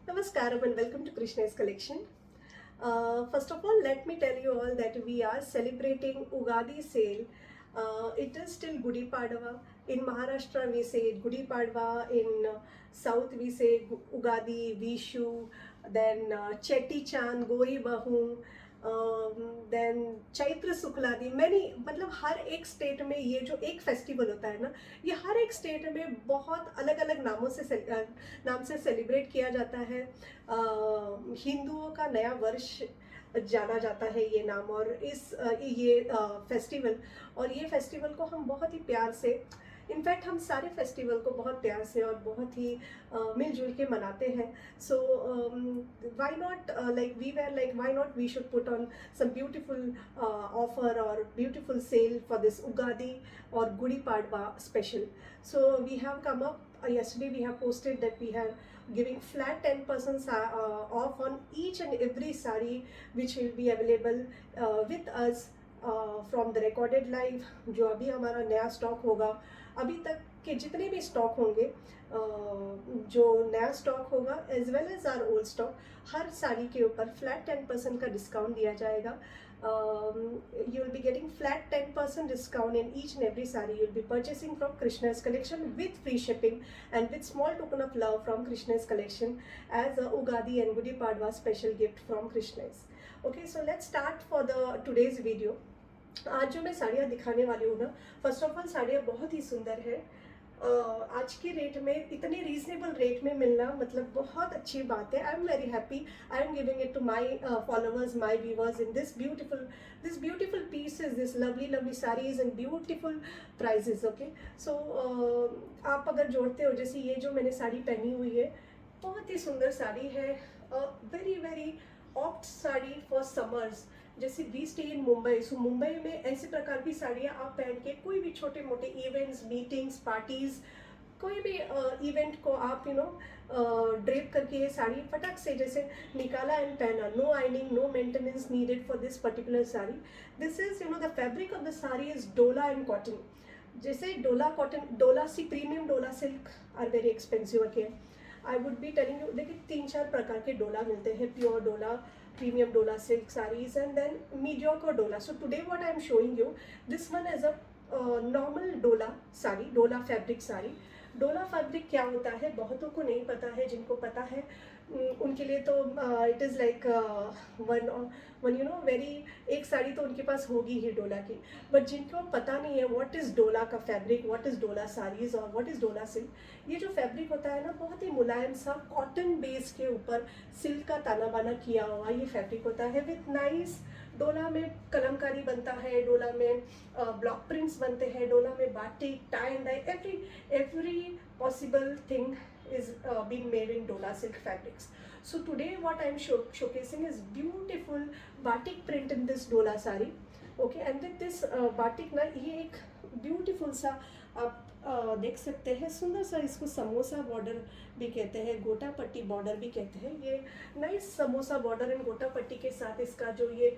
Namaskaram and welcome to Krishna's collection. First of all, let me tell you all that we are celebrating Ugadi sale. It is still Gudi Padwa. In Maharashtra, we say Gudi Padwa. In South, we say Ugadi, Vishu, then Chetty Chand, Goi Bahu. Then Chaitra शुक्लादि many मतलब हर एक state में ये जो एक festival होता है ना, ये हर एक स्टेट में बहुत अलग अलग नाम से सेलिब्रेट किया जाता है। हिंदुओं का नया वर्ष जाना जाता है ये नाम, और ये फेस्टिवल को हम बहुत ही प्यार से, इनफैक्ट हम सारे फेस्टिवल को बहुत प्यार से और बहुत ही मिलजुल के मनाते हैं। So why not why not we should put on some beautiful offer और beautiful sale for this Ugadi और Gudi Padwa special. So we have come up yesterday we have posted that we are giving flat 10% off on each and every sari which will be available with us from the recorded live. जो अभी हमारा नया stock होगा, अभी तक के जितने भी स्टॉक होंगे, जो नया स्टॉक होगा as well as our old stock, हर साड़ी के ऊपर फ्लैट 10% का डिस्काउंट दिया जाएगा। You will be getting flat 10% discount in each and every saree you will be purchasing from Krishna's collection with free shipping and with small token of love from Krishna's collection as a Ugadi and Gudi Padwa special gift from Krishna's. Okay, so let's start for the today's video. आज जो मैं साड़ियाँ दिखाने वाली हूँ ना, first of all साड़ियाँ बहुत ही सुंदर है। आज के रेट में इतने रीजनेबल रेट में मिलना मतलब बहुत अच्छी बात है। I am very happy. I am giving it to my followers, my viewers in this beautiful pieces, this lovely saris and beautiful prices. Okay, so आप अगर जोड़ते हो, जैसे ये जो मैंने साड़ी पहनी हुई है, बहुत ही सुंदर साड़ी है, very opt sari for summers. जैसे वी स्टे इन मुंबई, सो मुंबई में ऐसे प्रकार की साड़ियाँ आप पहन के कोई भी छोटे मोटे इवेंट्स, मीटिंग्स, पार्टीज़, कोई भी इवेंट को आप ड्रेप करके ये साड़ी फटाक से जैसे निकाला एंड पहना। No ironing, no maintenance needed for this particular sari. This is the fabric of the sari is Dola and cotton. जैसे डोला कॉटन, डोला सी premium Dola silk are very expensive. Okay, I would be telling you, देखिए 3-4 प्रकार के डोला मिलते हैं, प्योर डोला, premium dola silk sarees, and then mediocre dola. So today what I am showing you, this one is a normal dola sari, dola fabric sari. डोला fabric क्या होता है बहुतों को नहीं पता है, जिनको पता है उनके लिए तो it is like one very, एक साड़ी तो उनके पास होगी ही डोला की। बट जिनको पता नहीं है व्हाट इज़ डोला का फैब्रिक, व्हाट इज़ डोला साड़ीज़ और व्हाट इज़ डोला सिल्क, ये जो फैब्रिक होता है ना, बहुत ही मुलायम सा कॉटन बेस के ऊपर सिल्क का ताना बाना किया हुआ ये फैब्रिक होता है विथ नाइस। डोला में कलमकारी बनता है, डोला में ब्लॉक प्रिंट्स बनते हैं, डोला में batik, tie and dye, every possible thing is being made in dola silk fabrics. So today what I am showcasing is beautiful batik print in this dola sari. Okay, and with this batik ना, ये एक beautiful सा आप देख सकते हैं, सुंदर सा, इसको समोसा बॉर्डर भी कहते हैं, गोटा पट्टी बॉर्डर भी कहते हैं। ये नाइस समोसा बॉर्डर एंड गोटा पट्टी के साथ इसका जो ये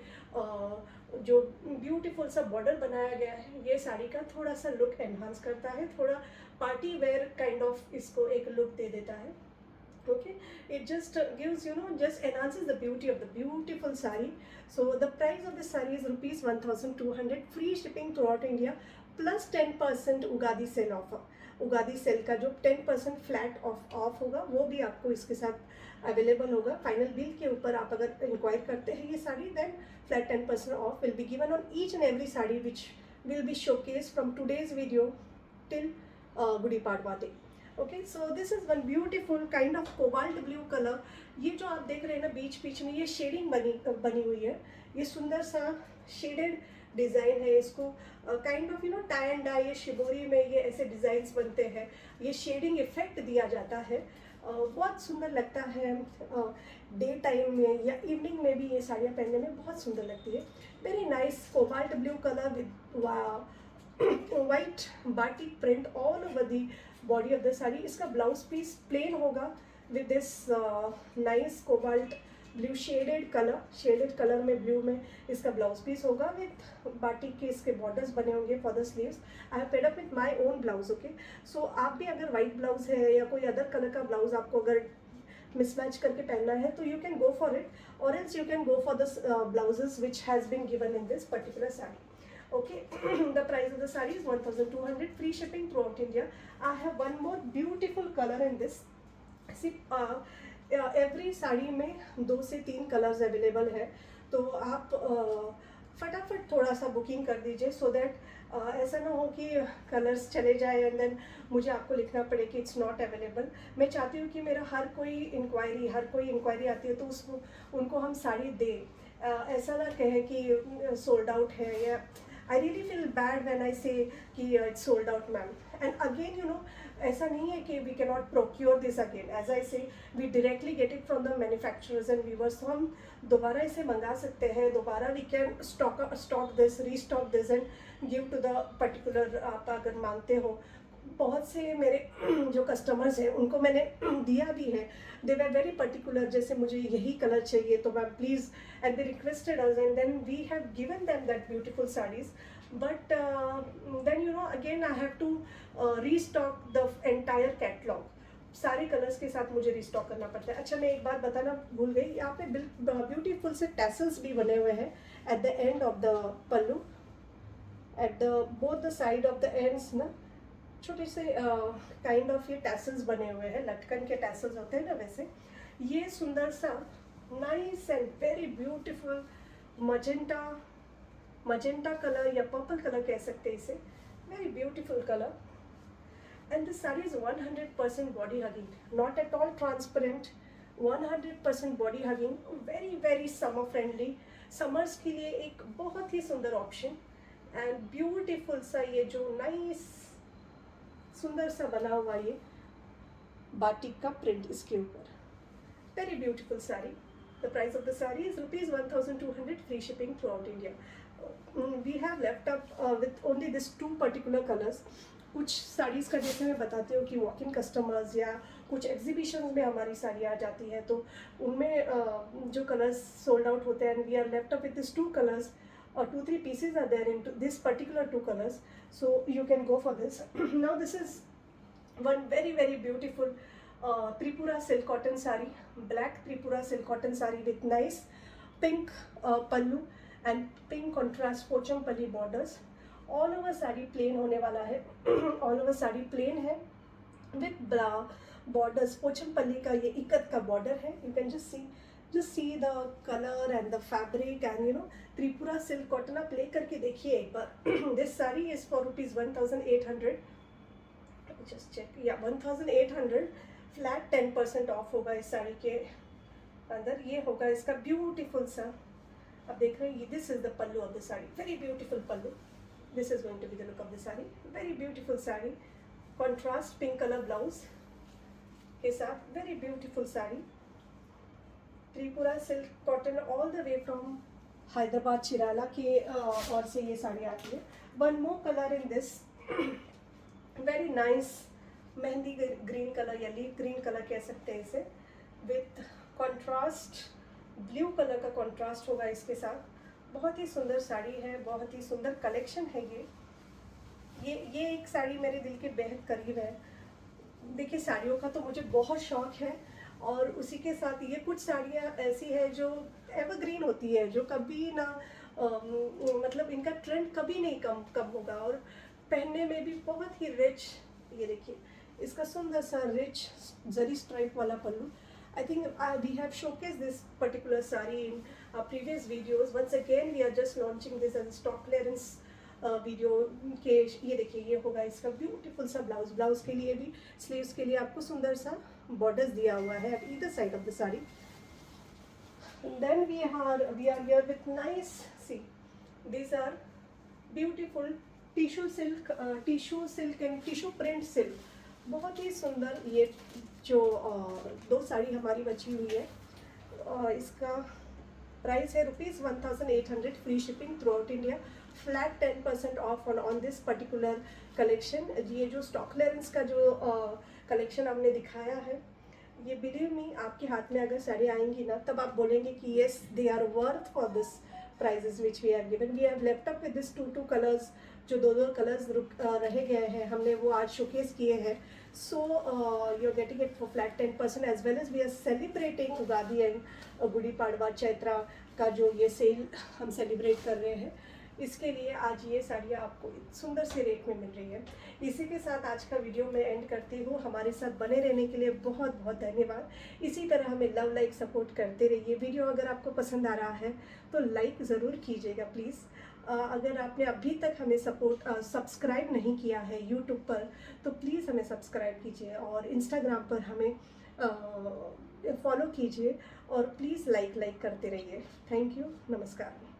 जो ब्यूटीफुल सा बॉर्डर बनाया गया है, ये साड़ी का थोड़ा सा लुक एनहांस करता है, थोड़ा पार्टी वेयर काइंड ऑफ इसको एक लुक दे देता है। Okay, it just gives just enhances the beauty of the beautiful sari. So the price of this sari is rupees 1200, free shipping throughout India, plus 10% Ugadi sale offer. Ugadi sale का जो 10% flat of होगा वो भी आपको इसके साथ अवेलेबल होगा। Final bill के ऊपर आप अगर इंक्वायर करते हैं ये sari, then flat 10% off will be given on each and every sari which will be showcase from today's video till Gudi Padwa day. Okay, so this is one beautiful kind of cobalt blue colour. ये जो आप देख रहे हैं ना बीच में ये शेडिंग बनी हुई है, ये सुंदर सा शेडेड डिज़ाइन है। इसको kind of tie and dye, ये शिबोरी में ये ऐसे डिज़ाइंस बनते हैं, ये शेडिंग इफेक्ट दिया जाता है, बहुत सुंदर लगता है। डे टाइम में या इवनिंग में भी ये साड़ियाँ पहनने में बहुत सुंदर लगती है। Very nice cobalt blue colour with white batik print all over the body of the sari. इसका ब्लाउज पीस प्लेन होगा with this nice cobalt blue shaded colour में, ब्लू में इसका ब्लाउज पीस होगा विथ बाटिक के इसके बॉर्डर्स बने होंगे for the sleeves. I have paired up with my own blouse. Okay, so आप भी अगर वाइट ब्लाउज है या कोई अदर कलर का ब्लाउज आपको अगर मिसमैच करके पहनना है तो you can go for it, or else you can go for the blouses which has been given in this particular sari. Okay, the price of the saree is 1200, free shipping throughout India. I have one more beautiful color in this. See, every sari में 2 से 3 colours available है, तो आप फटाफट थोड़ा सा booking कर दीजिए, सो दैट ऐसा ना हो कि कलर्स चले जाए एंड देन मुझे आपको लिखना पड़े कि इट्स नॉट अवेलेबल. मैं चाहती हूँ कि मेरा हर कोई इंक्वायरी आती है तो उसको उनको हम साड़ी दें, ऐसा ना कहें कि सोल्ड आउट है, या I really feel bad when I say कि it's sold out, ma'am. And again, you know, ऐसा नहीं है कि we cannot procure this again. As I say, we directly get it from the manufacturers and weavers. तो हम दोबारा इसे मंगा सकते हैं, दोबारा we can stock this, restock this and give to the particular, आप अगर मांगते हो. बहुत से मेरे जो कस्टमर्स हैं उनको मैंने दिया भी है. दे वर वेरी पर्टिकुलर, जैसे मुझे यही कलर चाहिए तो ma'am please, and they requested us and then we have given them that beautiful saris. But then you know again I have to restock the entire catalogue. सारे कलर्स के साथ मुझे restock करना पड़ता है. अच्छा, मैं एक बात बताना भूल गई, यहाँ पे ब्यूटीफुल से टैसल्स भी बने हुए हैं at the end of the pallu, at the both the side of the ends ना, छोटे से काइंड ऑफ ये टैसल्स बने हुए हैं, लटकन के टैसल्स होते हैं ना वैसे. ये सुंदर सा nice and very beautiful magenta colour या पर्पल कलर कह सकते हैं इसे, very beautiful colour. And this sari is 100% body hugging, not at all transparent, 100% body hugging, very very summer friendly. Summers के लिए एक बहुत ही सुंदर ऑप्शन. एंड ब्यूटीफुल सा ये जो नाइस सुंदर सा बना हुआ ये बाटिक का प्रिंट इसके ऊपर, very beautiful sari. The price of the sari is ₹1200, free shipping throughout India. We have left up with only this 2 particular colours. कुछ साड़ीज़ का जैसे मैं बताती हूँ कि वॉक इन कस्टमर्स या कुछ एग्जीबिशन में हमारी साड़ी आ जाती है तो उनमें जो कलर्स सोल्ड आउट होते हैं, and we are left up with this 2 colours, or 2-3 pieces are there into this particular 2 colors, so you can go for this. Now this is one very very beautiful Tripura silk cotton saree, black Tripura silk cotton saree with nice pink pallu and pink contrast pochampalli borders. all over saree plain होने वाला है. all over saree plain है with borders. Pochampally का ये इकत का border है. you can just see the color and the fabric and you know Tripura silk cotton. आप ले करके देखिए एक बार. This saree is for ₹1,800. just check, yeah, 1,800 flat 10% of होगा इस साड़ी के अंदर. ये होगा इसका ब्यूटीफुल सा, अब देख रहे हैं, this is the pallu of the sari, very beautiful pallu. This is going to be the look of the sari, very beautiful sari. Contrast pink colour blouse के साथ, very beautiful sari. Tripura silk cotton all the way from Hyderabad Chirala के और से ये साड़ी आती है. One more colour in this, very nice mehndi green colour या leaf green colour कह सकते हैं इसे, विथ कॉन्ट्रास्ट ब्लू कलर का कॉन्ट्रास्ट होगा इसके साथ. बहुत ही सुंदर साड़ी है, बहुत ही सुंदर कलेक्शन है ये एक साड़ी मेरे दिल के बेहद करीब है. देखिए, साड़ियों का तो मुझे बहुत शौक है और उसी के साथ ये कुछ साड़ियाँ ऐसी है जो एवरग्रीन होती है, जो कभी ना मतलब इनका ट्रेंड कभी नहीं कम होगा, और पहनने में भी बहुत ही रिच. ये देखिए, इसका सुंदर सा रिच जरी स्ट्राइप वाला पल्लू. I think we have showcased this particular saree in our previous videos. Once again, we are just launching this as a stock clearance video. के ये देखिए, ये होगा इसका ब्यूटीफुल सा ब्लाउज के लिए भी, स्लीव्स के लिए आपको सुंदर सा बॉर्डर्स दिया हुआ है at either side of the saree. And then we are here with nice, see, these are beautiful tissue silk and tissue print silk. बहुत ही सुंदर ये जो 2 साड़ी हमारी बची हुई है. इसका प्राइस है ₹1,800, free shipping throughout India, flat 10% of on this particular collection. ये जो स्टॉक क्लियरेंस का जो कलेक्शन हमने दिखाया है, ये बिलीव मी, आपके हाथ में अगर साड़ी आएंगी ना, तब आप बोलेंगे कि yes, they are worth for this prices which we have given. We have left up with this 2 colours, जो 2 कलर्स रह गए हैं, हमने वो आज शोकेस किए हैं. So you're getting it for flat 10%, as well as we are celebrating Ugadi and Gudi Padwa Chaitra का जो ये सेल हम सेलिब्रेट कर रहे हैं, इसके लिए आज ये साड़ियाँ आपको सुंदर से रेट में मिल रही है। इसी के साथ आज का वीडियो मैं एंड करती हूँ। हमारे साथ बने रहने के लिए बहुत बहुत धन्यवाद। इसी तरह हमें लव लाइक सपोर्ट करते रहिए। वीडियो अगर आपको पसंद आ रहा है तो लाइक ज़रूर कीजिएगा प्लीज़। अगर आपने अभी तक हमें सब्सक्राइब नहीं किया है यूट्यूब पर, तो प्लीज़ हमें सब्सक्राइब कीजिए, और इंस्टाग्राम पर हमें फॉलो कीजिए, और प्लीज़ लाइक करते रहिए। थैंक यू, नमस्कार।